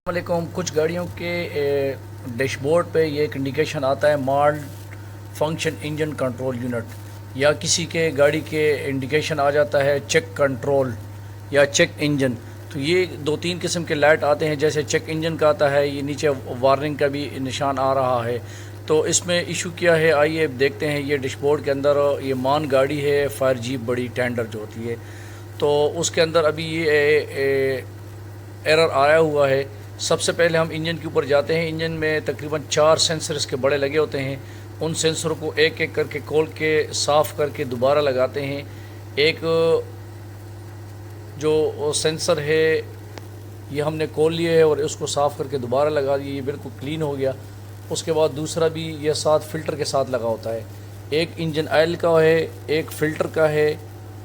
علیکم. کچھ گاڑیوں کے ڈیش بورڈ پہ یہ ایک انڈیکیشن آتا ہے مالڈ فنکشن انجن کنٹرول یونٹ، یا کسی کے گاڑی کے انڈیکیشن آ جاتا ہے چیک کنٹرول یا چیک انجن. تو یہ دو تین قسم کے لائٹ آتے ہیں، جیسے چیک انجن کا آتا ہے، یہ نیچے وارننگ کا بھی نشان آ رہا ہے. تو اس میں ایشو کیا ہے آئیے دیکھتے ہیں. یہ ڈیش بورڈ کے اندر یہ مان گاڑی ہے، فائر جیپ بڑی ٹینڈر جو ہوتی ہے، تو اس کے اندر ابھی یہ ایرر آیا ہوا ہے. سب سے پہلے ہم انجن کے اوپر جاتے ہیں. انجن میں تقریباً 4 سینسر اس کے بڑے لگے ہوتے ہیں. ان سینسروں کو ایک ایک کر کے کھول کے صاف کر کے دوبارہ لگاتے ہیں. ایک جو سینسر ہے یہ ہم نے کھول لیا ہے اور اس کو صاف کر کے دوبارہ لگا دیا، یہ بالکل کلین ہو گیا. اس کے بعد دوسرا بھی یہ ساتھ فلٹر کے ساتھ لگا ہوتا ہے. ایک انجن آئل کا ہے، ایک فلٹر کا ہے،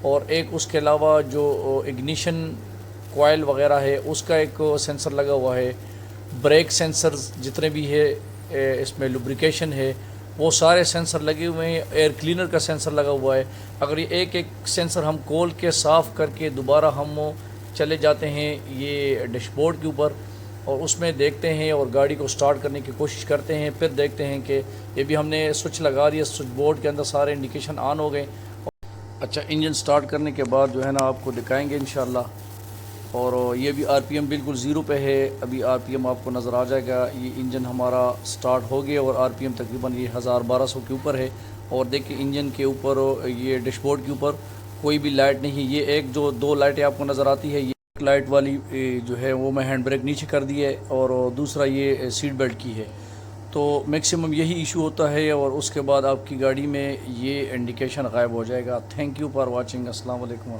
اور ایک اس کے علاوہ جو اگنیشن کوائل وغیرہ ہے اس کا ایک سینسر لگا ہوا ہے. بریک سینسرز جتنے بھی ہے اس میں لوبریکیشن ہے وہ سارے سینسر لگے ہوئے ہیں. ایئر کلینر کا سینسر لگا ہوا ہے. اگر یہ ایک ایک سینسر ہم کھول کے صاف کر کے دوبارہ ہم چلے جاتے ہیں یہ ڈیش بورڈ کے اوپر اور اس میں دیکھتے ہیں اور گاڑی کو سٹارٹ کرنے کی کوشش کرتے ہیں، پھر دیکھتے ہیں کہ یہ بھی ہم نے سوئچ لگا دیا، سوئچ بورڈ کے اندر سارے انڈیکیشن آن ہو گئے. اچھا، انجن سٹارٹ کرنے کے بعد جو ہے نا آپ کو دکھائیں گے انشاءاللہ. اور یہ بھی آر پی ایم بالکل زیرو پہ ہے. ابھی آر پی ایم آپ کو نظر آ جائے گا. یہ انجن ہمارا سٹارٹ ہو گیا اور آر پی ایم تقریباً یہ 1200 کے اوپر ہے. اور دیکھیں انجن کے اوپر یہ ڈیش بورڈ کے اوپر کوئی بھی لائٹ نہیں. یہ ایک جو دو لائٹیں آپ کو نظر آتی ہے، یہ ایک لائٹ والی جو ہے وہ میں ہینڈ بریک نیچے کر دی ہے، اور دوسرا یہ سیٹ بیلٹ کی ہے. تو میکسیمم یہی ایشو ہوتا ہے اور اس کے بعد آپ کی گاڑی میں یہ انڈیکیشن غائب ہو جائے گا. Thank you for watching. السلام علیکم.